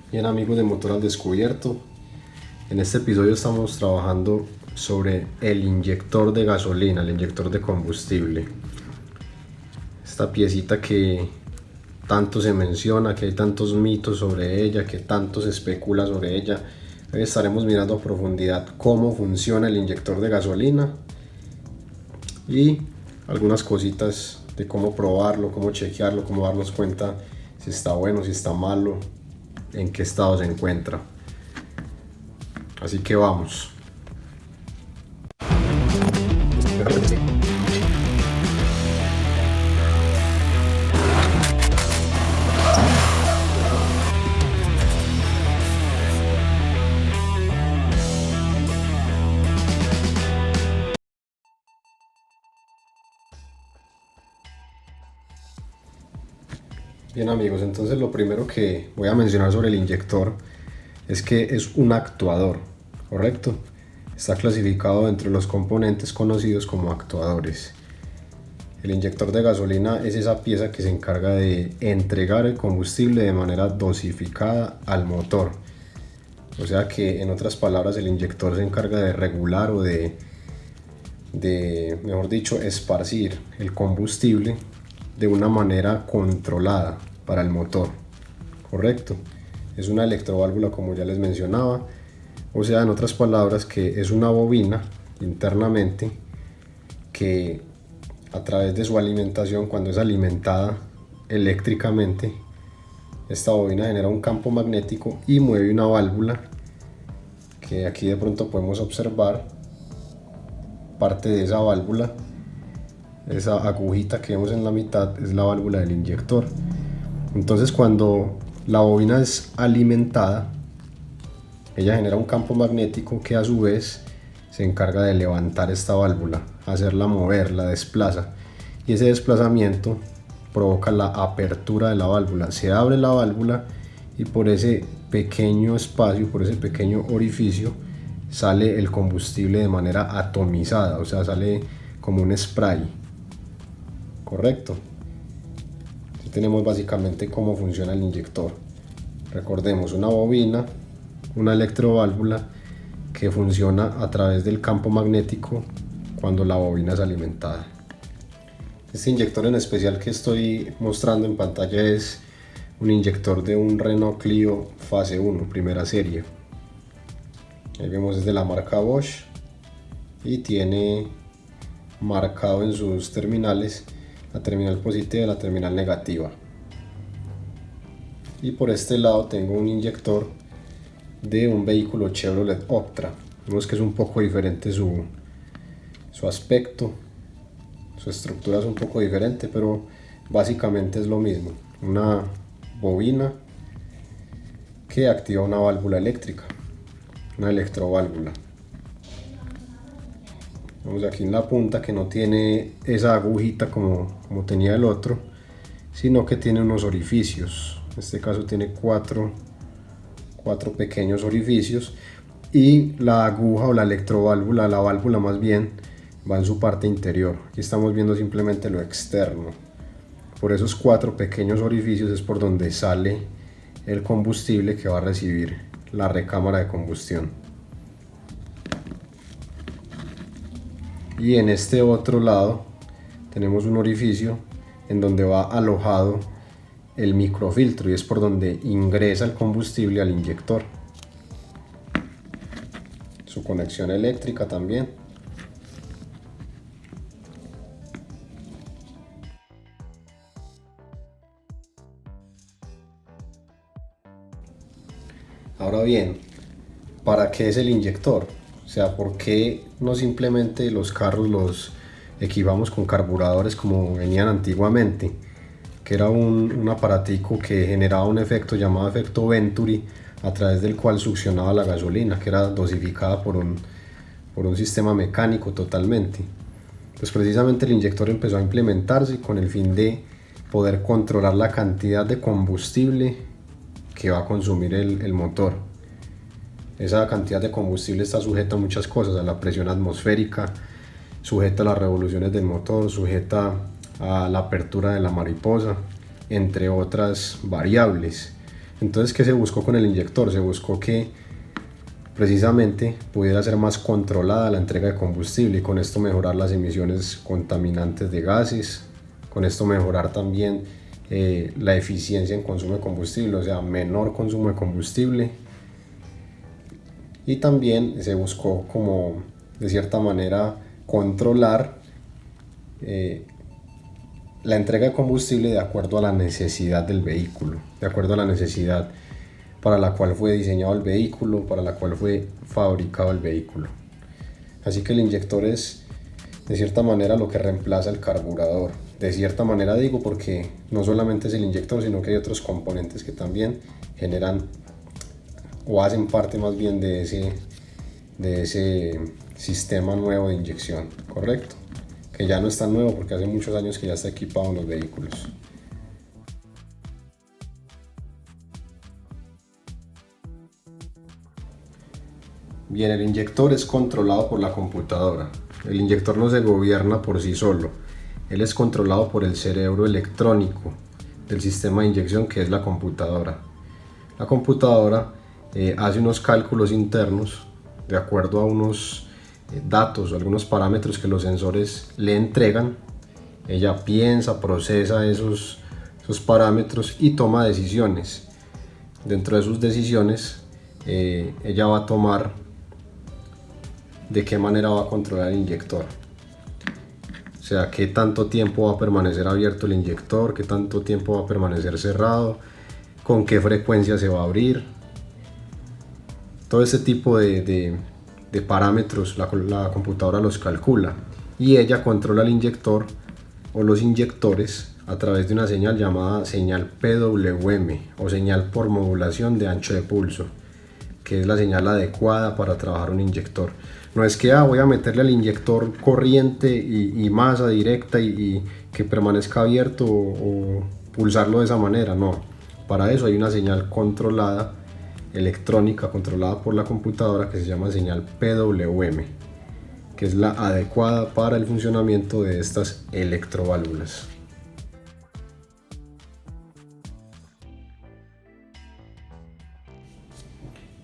Bien, amigos de Motor al Descubierto, en este episodio estamos trabajando sobre el inyector de gasolina, el inyector de combustible. Esta piecita que tanto se menciona, que hay tantos mitos sobre ella, que tanto se especula sobre ella. Hoy estaremos mirando a profundidad cómo funciona el inyector de gasolina y algunas cositas de cómo probarlo, cómo chequearlo, cómo darnos cuenta si está bueno, si está malo, en qué estado se encuentra. Así que vamos. Bien, amigos, entonces lo primero que voy a mencionar sobre el inyector es que es un actuador, ¿correcto? Está clasificado entre los componentes conocidos como actuadores. El inyector de gasolina es esa pieza que se encarga de entregar el combustible de manera dosificada al motor. O sea que, en otras palabras, el inyector se encarga de regular o mejor dicho, esparcir el combustible de una manera controlada para el motor, correcto. Es una electroválvula, como ya les mencionaba, o sea, en otras palabras, que es una bobina internamente que a través de su alimentación, cuando es alimentada eléctricamente, esta bobina genera un campo magnético y mueve una válvula que aquí de pronto podemos observar. Parte de esa válvula, esa agujita que vemos en la mitad, es la válvula del inyector. Entonces, cuando la bobina es alimentada, ella genera un campo magnético que a su vez se encarga de levantar esta válvula, hacerla mover, la desplaza, y ese desplazamiento provoca la apertura de la válvula. Se abre la válvula y por ese pequeño espacio, por ese pequeño orificio, sale el combustible de manera atomizada, o sea, sale como un spray, correcto. Aquí tenemos básicamente cómo funciona el inyector. Recordemos, una bobina, una electroválvula que funciona a través del campo magnético cuando la bobina es alimentada. Este inyector en especial que estoy mostrando en pantalla es un inyector de un Renault Clio fase 1, primera serie. Ahí vemos, es de la marca Bosch y tiene marcado en sus terminales la terminal positiva y la terminal negativa. Y por este lado tengo un inyector de un vehículo Chevrolet Optra. Vemos que es un poco diferente su aspecto, su estructura es un poco diferente, pero básicamente es lo mismo. Una bobina que activa una válvula eléctrica, una electroválvula. Vemos aquí en la punta que no tiene esa agujita como tenía el otro, sino que tiene unos orificios. En este caso tiene cuatro pequeños orificios, y la aguja o la electroválvula, la válvula más bien, va en su parte interior. Aquí estamos viendo simplemente lo externo. Por esos 4 pequeños orificios es por donde sale el combustible que va a recibir la recámara de combustión. Y en este otro lado tenemos un orificio en donde va alojado el microfiltro y es por donde ingresa el combustible al inyector. Su conexión eléctrica también. Ahora bien, ¿para qué es el inyector? O sea, ¿por qué no simplemente los carros los equipamos con carburadores como venían antiguamente? Que era un aparatico que generaba un efecto llamado efecto Venturi, a través del cual succionaba la gasolina, que era dosificada por un sistema mecánico totalmente. Pues precisamente el inyector empezó a implementarse con el fin de poder controlar la cantidad de combustible que va a consumir el motor. Esa cantidad de combustible está sujeta a muchas cosas, a la presión atmosférica, sujeta a las revoluciones del motor, sujeta a la apertura de la mariposa, entre otras variables. Entonces, ¿qué se buscó con el inyector? Se buscó que precisamente pudiera ser más controlada la entrega de combustible y con esto mejorar las emisiones contaminantes de gases, con esto mejorar también la eficiencia en consumo de combustible, o sea, menor consumo de combustible. Y también se buscó como de cierta manera controlar la entrega de combustible de acuerdo a la necesidad del vehículo, de acuerdo a la necesidad para la cual fue diseñado el vehículo, para la cual fue fabricado el vehículo. Así que el inyector es de cierta manera lo que reemplaza el carburador. De cierta manera digo porque no solamente es el inyector, sino que hay otros componentes que también generan o hacen parte más bien de ese sistema nuevo de inyección, ¿correcto? Que ya no es tan nuevo porque hace muchos años que ya está equipado en los vehículos. Bien, el inyector es controlado por la computadora. El inyector no se gobierna por sí solo. Él es controlado por el cerebro electrónico del sistema de inyección, que es la computadora. La computadora hace unos cálculos internos de acuerdo a unos datos o algunos parámetros que los sensores le entregan. Ella piensa, procesa esos parámetros y toma decisiones. Dentro de sus decisiones, ella va a tomar de qué manera va a controlar el inyector. O sea, qué tanto tiempo va a permanecer abierto el inyector, qué tanto tiempo va a permanecer cerrado, con qué frecuencia se va a abrir. Todo ese tipo de parámetros la computadora los calcula y ella controla el inyector o los inyectores a través de una señal llamada señal PWM o señal por modulación de ancho de pulso, que es la señal adecuada para trabajar un inyector. No es que voy a meterle al inyector corriente y masa directa y que permanezca abierto o pulsarlo de esa manera, no. Para eso hay una señal controlada, electrónica, controlada por la computadora, que se llama señal PWM, que es la adecuada para el funcionamiento de estas electroválvulas.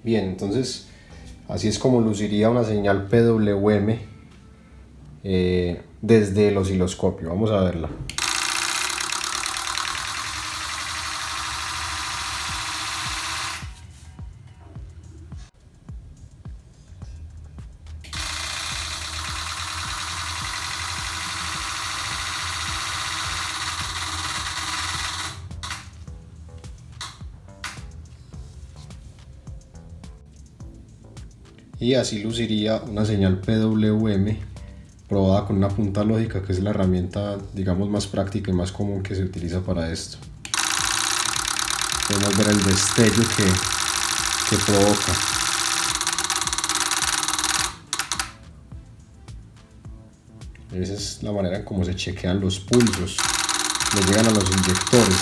Bien, entonces así es como luciría una señal PWM desde el osciloscopio. Vamos a verla. Y así luciría una señal PWM probada con una punta lógica, que es la herramienta, digamos, más práctica y más común que se utiliza para esto. Podemos ver el destello que provoca. Esa es la manera en cómo se chequean los pulsos, le llegan a los inyectores.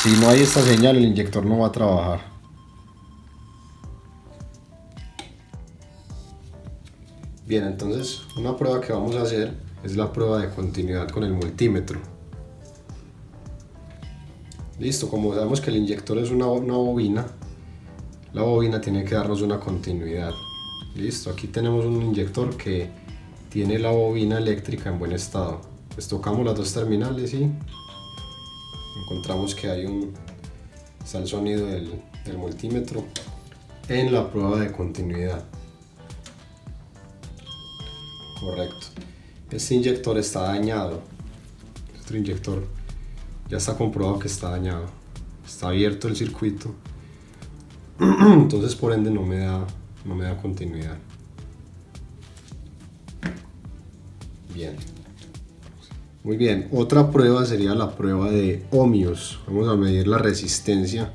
Si no hay esta señal, el inyector no va a trabajar. Bien, entonces una prueba que vamos a hacer es la prueba de continuidad con el multímetro. Listo, como sabemos que el inyector es una bobina, la bobina tiene que darnos una continuidad. Listo, aquí tenemos un inyector que tiene la bobina eléctrica en buen estado. Pues tocamos las dos terminales y encontramos que está el sonido del multímetro en la prueba de continuidad. Correcto. Este inyector está dañado. Este inyector ya está comprobado que está dañado. Está abierto el circuito. Entonces por ende no me da continuidad. Bien. Muy bien. Otra prueba sería la prueba de ohmios. Vamos a medir la resistencia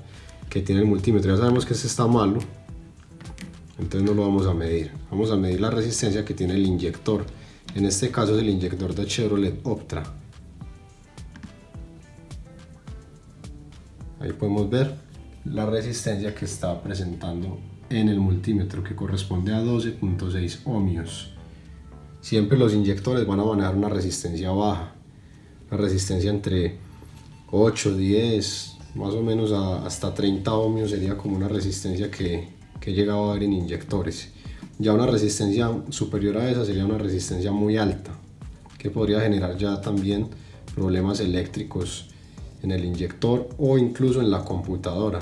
que tiene el multímetro. Ya sabemos que este está malo, entonces no lo vamos a medir. Vamos a medir la resistencia que tiene el inyector. En este caso es el inyector de Chevrolet Optra. Ahí podemos ver la resistencia que está presentando en el multímetro, que corresponde a 12.6 ohmios. Siempre los inyectores van a manejar una resistencia baja, una resistencia entre 8, 10, más o menos hasta 30 ohmios sería como una resistencia que he llegado a ver en inyectores. Ya una resistencia superior a esa sería una resistencia muy alta, que podría generar ya también problemas eléctricos en el inyector o incluso en la computadora.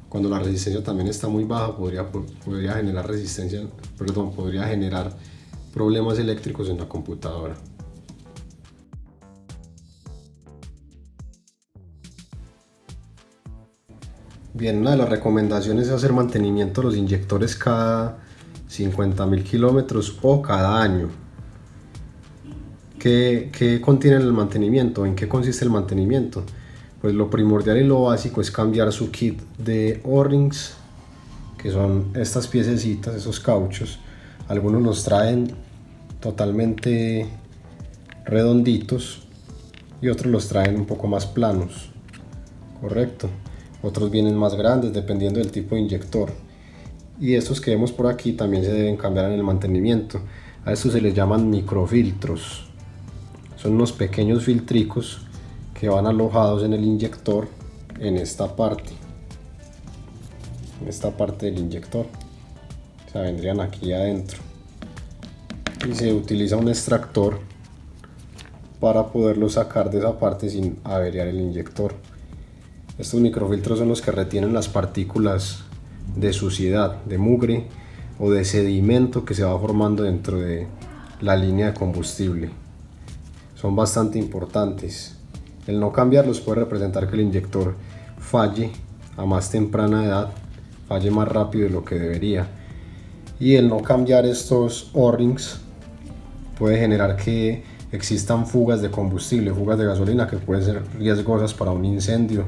Cuando la resistencia también está muy baja podría generar problemas eléctricos en la computadora. Bien, una de las recomendaciones es hacer mantenimiento de los inyectores cada 50.000 kilómetros o cada año. ¿Qué contiene el mantenimiento? ¿En qué consiste el mantenimiento? Pues lo primordial y lo básico es cambiar su kit de O-rings, que son estas piececitas, esos cauchos. Algunos los traen totalmente redonditos y otros los traen un poco más planos, correcto. Otros vienen más grandes dependiendo del tipo de inyector. Y estos que vemos por aquí también se deben cambiar en el mantenimiento. A estos se les llaman microfiltros. Son unos pequeños filtricos que van alojados en el inyector en esta parte del inyector. O sea, vendrían aquí adentro. Y se utiliza un extractor para poderlo sacar de esa parte sin averiar el inyector. Estos microfiltros son los que retienen las partículas de suciedad, de mugre o de sedimento que se va formando dentro de la línea de combustible. Son bastante importantes. El no cambiarlos puede representar que el inyector falle a más temprana edad, falle más rápido de lo que debería. Y el no cambiar estos O-rings puede generar que existan fugas de combustible, fugas de gasolina que pueden ser riesgosas para un incendio,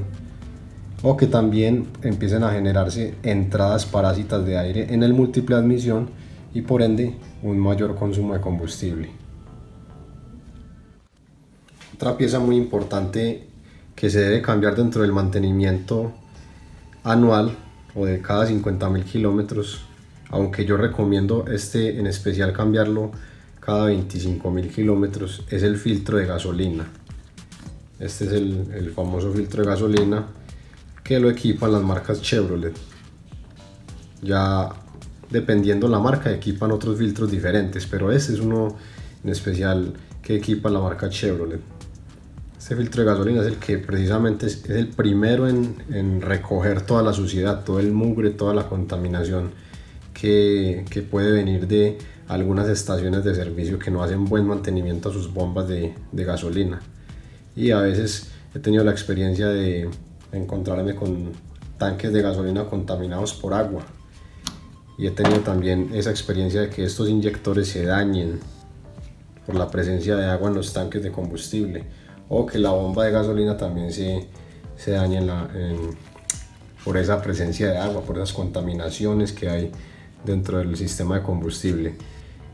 o que también empiecen a generarse entradas parásitas de aire en el múltiple de admisión y por ende un mayor consumo de combustible. Otra pieza muy importante que se debe cambiar dentro del mantenimiento anual o de cada 50.000 kilómetros, aunque yo recomiendo en especial cambiarlo cada 25.000 kilómetros, es el filtro de gasolina. Este es el famoso filtro de gasolina que lo equipan las marcas Chevrolet. Ya dependiendo la marca equipan otros filtros diferentes, pero este es uno en especial que equipa la marca Chevrolet. Este filtro de gasolina es el que precisamente es el primero en recoger toda la suciedad, todo el mugre, toda la contaminación que puede venir de algunas estaciones de servicio que no hacen buen mantenimiento a sus bombas de gasolina. Y a veces he tenido la experiencia de encontrarme con tanques de gasolina contaminados por agua, y he tenido también esa experiencia de que estos inyectores se dañen por la presencia de agua en los tanques de combustible, o que la bomba de gasolina también se dañe por esa presencia de agua, por esas contaminaciones que hay dentro del sistema de combustible.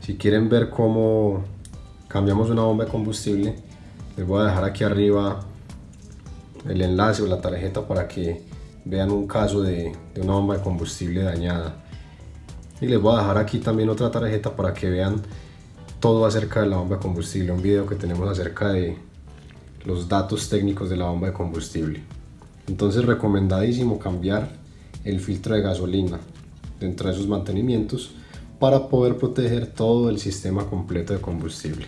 Si quieren ver cómo cambiamos una bomba de combustible, les voy a dejar aquí arriba el enlace o la tarjeta para que vean un caso de una bomba de combustible dañada. Y les voy a dejar aquí también otra tarjeta para que vean todo acerca de la bomba de combustible, un video que tenemos acerca de los datos técnicos de la bomba de combustible. Entonces, recomendadísimo cambiar el filtro de gasolina dentro de sus mantenimientos para poder proteger todo el sistema completo de combustible.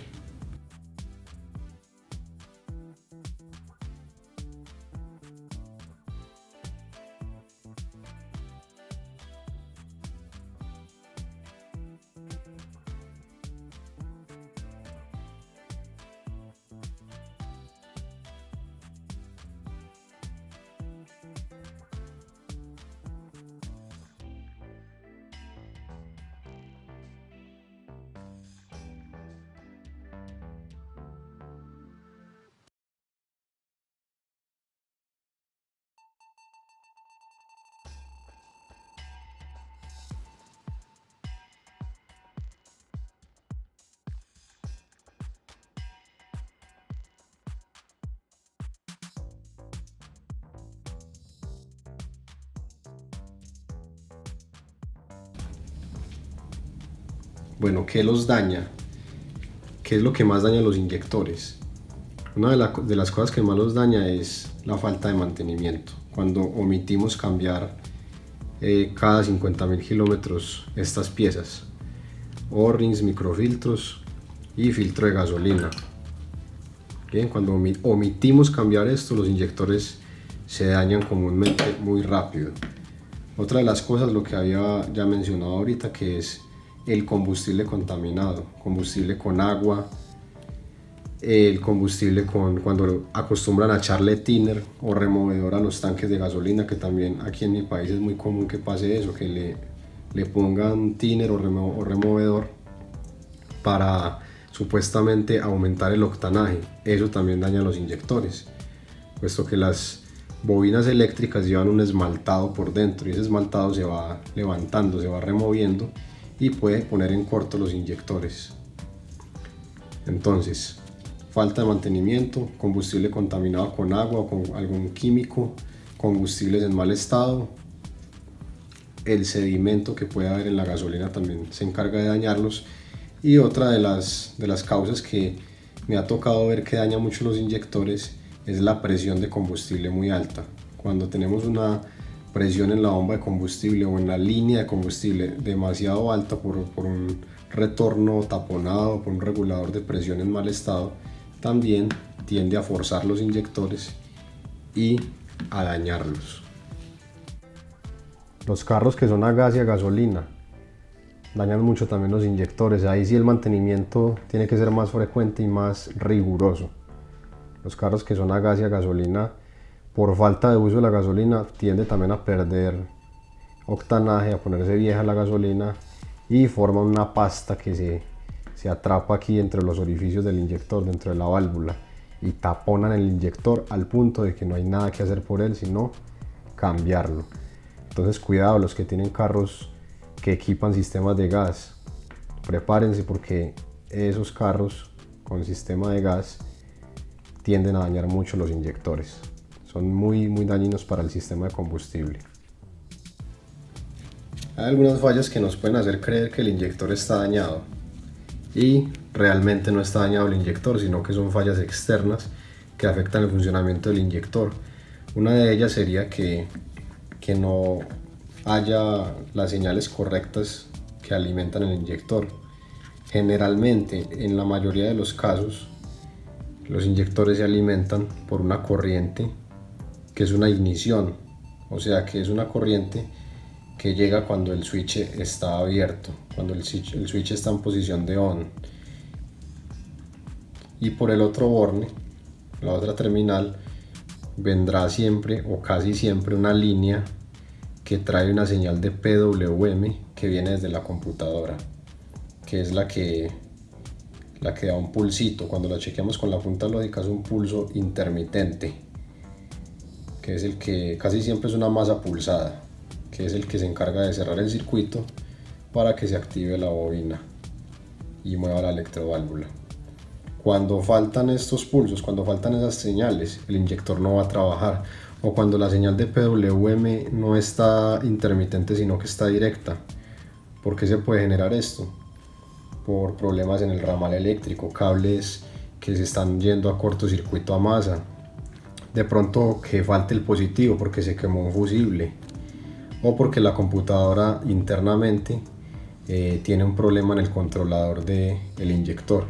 Bueno, ¿qué los daña? ¿Qué es lo que más daña los inyectores? Una de las cosas que más los daña es la falta de mantenimiento. cuando omitimos cambiar cada 50.000 kilómetros estas piezas: O-rings, microfiltros y filtro de gasolina. Bien, cuando omitimos cambiar esto, los inyectores se dañan comúnmente muy rápido. Otra de las cosas, lo que había ya mencionado ahorita, que es el combustible contaminado, combustible con agua, el combustible cuando acostumbran a echarle thinner o removedor a los tanques de gasolina, que también aquí en mi país es muy común que pase eso, que le pongan thinner o removedor para supuestamente aumentar el octanaje. Eso también daña los inyectores, puesto que las bobinas eléctricas llevan un esmaltado por dentro y ese esmaltado se va levantando, se va removiendo y puede poner en corto los inyectores. Entonces, falta de mantenimiento, combustible contaminado con agua o con algún químico, combustibles en mal estado, el sedimento que puede haber en la gasolina también se encarga de dañarlos. Y otra de las causas que me ha tocado ver que daña mucho los inyectores es la presión de combustible muy alta. Cuando tenemos una presión en la bomba de combustible o en la línea de combustible demasiado alta por un retorno taponado, por un regulador de presión en mal estado, también tiende a forzar los inyectores y a dañarlos. Los carros que son a gas y a gasolina dañan mucho también los inyectores. Ahí sí el mantenimiento tiene que ser más frecuente y más riguroso. Los carros que son a gas y a gasolina, por falta de uso de la gasolina, tiende también a perder octanaje, a ponerse vieja la gasolina y forma una pasta que se atrapa aquí entre los orificios del inyector, dentro de la válvula, y taponan el inyector al punto de que no hay nada que hacer por él sino cambiarlo. Entonces cuidado los que tienen carros que equipan sistemas de gas, prepárense porque esos carros con sistema de gas tienden a dañar mucho los inyectores, son muy dañinos para el sistema de combustible. Hay algunas fallas que nos pueden hacer creer que el inyector está dañado y realmente no está dañado el inyector, sino que son fallas externas que afectan el funcionamiento del inyector. Una de ellas sería que no haya las señales correctas que alimentan el inyector. Generalmente, en la mayoría de los casos, los inyectores se alimentan por una corriente que es una ignición, o sea que es una corriente que llega cuando el switch está abierto, cuando el switch está en posición de on. Y por el otro borne, la otra terminal, vendrá siempre o casi siempre una línea que trae una señal de PWM que viene desde la computadora, que es la que da un pulsito. Cuando la chequeamos con la punta lógica es un pulso intermitente, que es el que casi siempre es una masa pulsada, que es el que se encarga de cerrar el circuito para que se active la bobina y mueva la electroválvula. Cuando faltan estos pulsos, cuando faltan esas señales, el inyector no va a trabajar, o cuando la señal de PWM no está intermitente sino que está directa. ¿Por qué se puede generar esto? Por problemas en el ramal eléctrico, cables que se están yendo a cortocircuito a masa, de pronto que falte el positivo porque se quemó un fusible, o porque la computadora internamente tiene un problema en el controlador del inyector,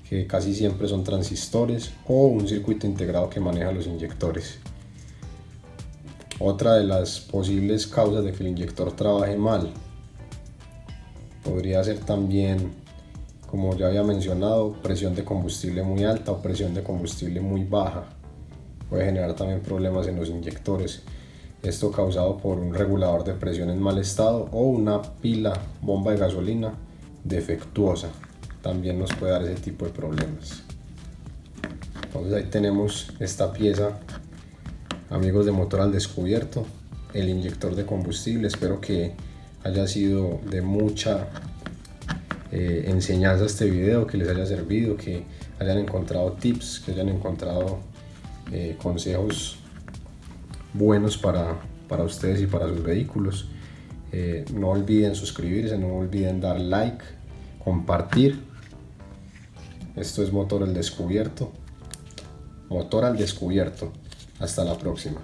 que casi siempre son transistores o un circuito integrado que maneja los inyectores. Otra de las posibles causas de que el inyector trabaje mal podría ser también, como ya había mencionado, presión de combustible muy alta o presión de combustible muy baja. Puede generar también problemas en los inyectores. Esto causado por un regulador de presión en mal estado o una pila bomba de gasolina defectuosa. También nos puede dar ese tipo de problemas. Entonces ahí tenemos esta pieza, amigos de Motor al Descubierto, el inyector de combustible. Espero que haya sido de mucha enseñanza este video, que les haya servido, que hayan encontrado tips, que hayan encontrado consejos buenos para ustedes y para sus vehículos. No olviden suscribirse, no olviden dar like, compartir. Esto es Motor al Descubierto. Motor al Descubierto. Hasta la próxima.